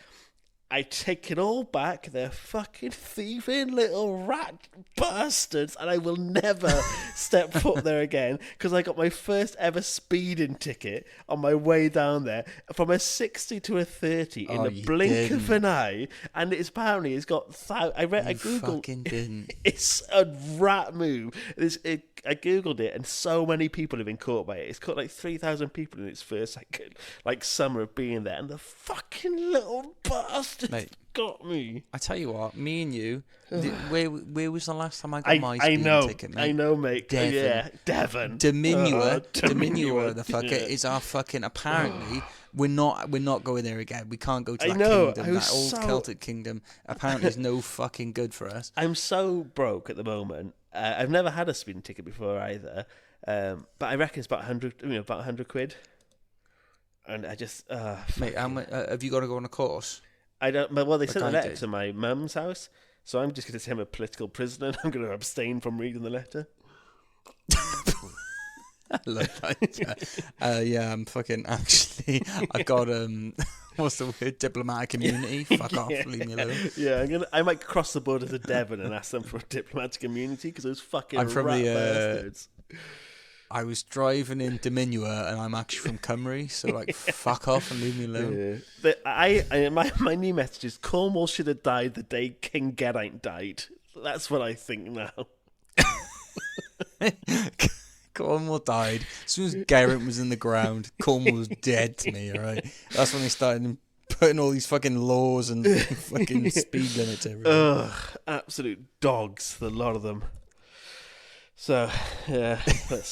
I take it all back. They're fucking thieving little rat bastards, and I will never step foot there again, because I got my first ever speeding ticket on my way down there from a 60 to a 30 in the blink of an eye, and it's got. I googled. Fucking didn't. It's a rat move. I googled it, and so many people have been caught by it. It's caught like 3,000 people in its first like summer of being there, and the fucking little bastards got me. I tell you what, me and you, where was the last time I got my speeding ticket, mate? I know, mate. Devon. Yeah, Devon. Diminua, Diminua, the fucker, is our fucking. Apparently, we're not going there again. We can't go to that kingdom, that old Celtic kingdom. Apparently, is no fucking good for us. I'm so broke at the moment. I've never had a speeding ticket before either, but I reckon it's about 100 quid. And I just, mate, how much, have you got to go on a course? I don't. Well, they sent a letter did. to my mum's house, so I'm just going to say I'm a political prisoner. And I'm going to abstain from reading the letter. I love that. Yeah, I'm fucking. Actually, I've got what's the word? Diplomatic immunity. Fuck off, leave me alone. Yeah, I might cross the border to Devon and ask them for a diplomatic immunity because those fucking bastards. I was driving in Diminua, and I'm actually from Cymru, so like, fuck off and leave me alone. Yeah. My new message is: Cornwall should have died the day King Geraint died. That's what I think now. Cornwall died as soon as Geraint was in the ground. Cornwall was dead to me. All right, that's when they started putting all these fucking laws and fucking speed limits everywhere. Ugh, absolute dogs, the lot of them. So, yeah.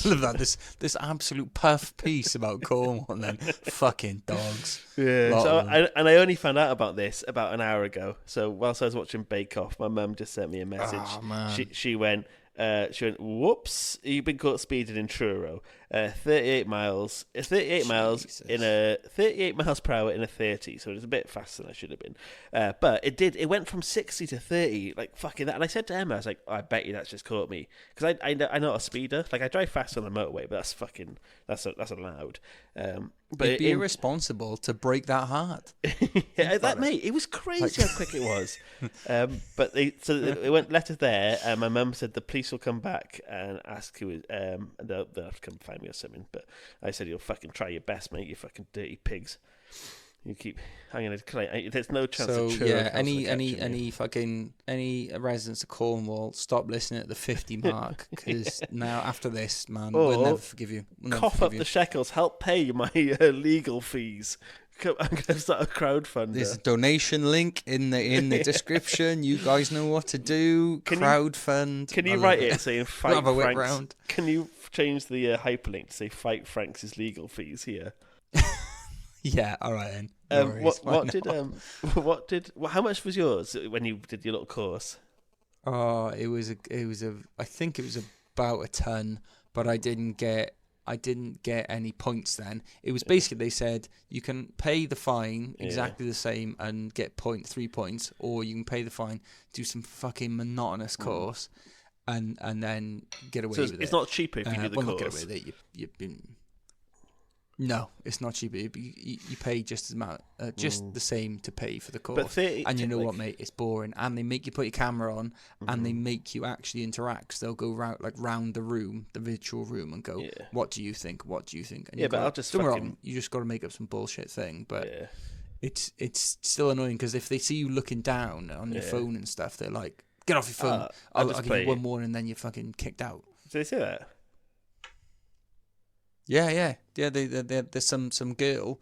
Love that. This absolute puff piece about Cornwall and then fucking dogs. Yeah. So I only found out about this about an hour ago. So whilst I was watching Bake Off, my mum just sent me a message. Oh, man. She went, whoops, you've been caught speeding in Truro. 38 miles. 38 miles in a 38 miles per hour in a 30. So it was a bit faster than I should have been. But it went from 60 to 30, like fucking that. And I said to Emma, I was like, I bet you that's just caught me, because I'm not a speeder. Like, I drive fast on the motorway, but that's allowed. But It'd be irresponsible to break that heart. yeah, that mate, it was crazy how quick it was. But it went letter there, and my mum said the police will come back and ask who is, and they'll have to come find me or something. But I said, you'll fucking try your best, mate. You fucking dirty pigs. You keep hanging it. There's no chance. So of yeah, any residents of Cornwall, stop listening at the 50 mark, because now after this, man, we'll never forgive you. Cough up the shekels. Help pay my legal fees. I'm going to start a crowdfunder. There's a donation link in the description. You guys know what to do. Crowdfund. Can you write it saying fight have a whip Franks? round. Can you change the hyperlink to say fight Franks' legal fees here? Yeah, all right then. No worries. How much was yours when you did your little course? Oh, I think it was about a ton, but I didn't get any points then. It was basically, they said you can pay the fine exactly the same and get 3 points, or you can pay the fine, do some fucking monotonous course, and then get away with it. It's not cheaper if you do the course. Not get away with it. You've been. No, it's not cheaper. You pay just the same to pay for the course. And you know what, mate? It's boring. And they make you put your camera on, and they make you actually interact. So they'll go round the room, the virtual room, and go, "What do you think? What do you think?" And but I'll just don't wrong. You just got to make up some bullshit thing. But it's still annoying, because if they see you looking down on your phone and stuff, they're like, "Get off your phone! I'll give you one more, and then you're fucking kicked out." Did they say that? Yeah. There's some girl,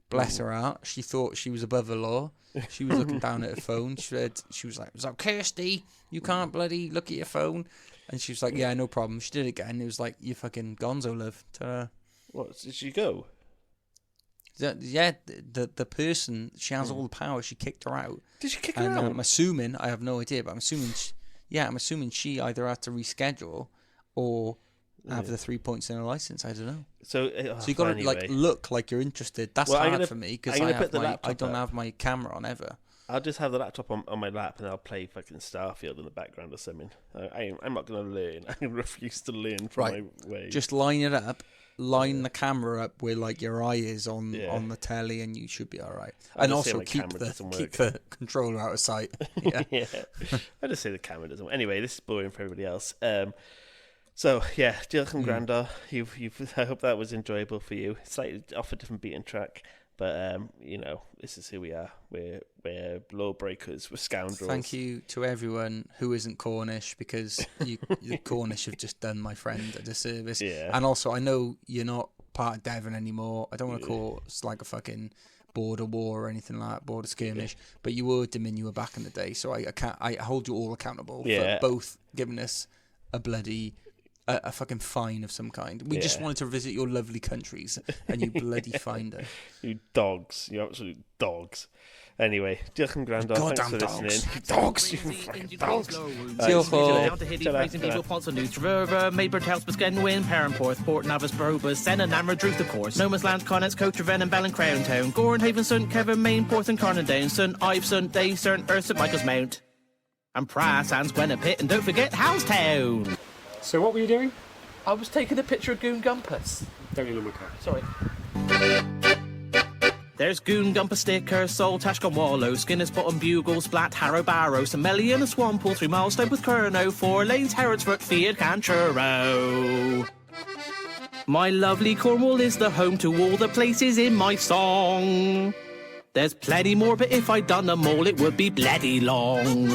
bless her heart. She thought she was above the law. She was looking down at her phone. She was like, "Kirsty, you can't bloody look at your phone." And she was like, "Yeah, no problem." She did it again. It was like, "You fucking gonzo, love." What, did she go? Yeah, the person, she has all the power. She kicked her out. Did she kick her out? I'm assuming, I have no idea, but I'm assuming she either had to reschedule or have the 3 points in her license. I don't know. So you got to look like you're interested. That's hard for me, because I don't have my camera on ever. I'll just have the laptop on my lap, and I'll play fucking Starfield in the background or something. I'm not going to learn. I refuse to learn from my way. Just line it up. Line the camera up where your eye is on the telly, and you should be all right. And also keep the controller out of sight. Yeah. I just say the camera doesn't work. Anyway, this is boring for everybody else. So yeah, diolch yn gwrando. I hope that was enjoyable for you. Slightly off a different beaten track, but this is who we are. We're lawbreakers. We're scoundrels. Thank you to everyone who isn't Cornish, because the Cornish have just done my friend a disservice. Yeah. And also, I know you're not part of Devon anymore. I don't want to call it like a fucking border war or anything like that, border skirmish. But you were Diminua back in the day, so I hold you all accountable for both giving us a bloody a fucking fine of some kind. We just wanted to visit your lovely countries, and you bloody finder. You dogs. You absolute dogs. Anyway, diolch yn gwrando. Thanks for listening. Dogs. You fucking dogs. Maybert House, Biskenwin, Perranporth, Port Navis, Brobus, Senna, Namra, Druth, of course. Nomas Land, Connaught, Coatreven, and Bellin Crown Town. Gorenhaven, St. Kevin, Mainporth, and Carnardown, St. Ives, St. Dave, St. Earth, St. Michael's Mount. And Prass, and Gwenapit, and don't forget Housetown. So what were you doing? I was taking a picture of Goon Gumpus. Don't you know my car? Sorry. There's Goon Gumpus Sticker, Soul, Tashcon Wallow, Skinner's Bottom Bugle, Splat, Harrow Barrow, Semelian, a Swampole, 3 Milestone with Kernow, 4 Lanes, Harrodsford, Fiat, Canchero. My lovely Cornwall is the home to all the places in my song. There's plenty more, but if I'd done them all, it would be bloody long.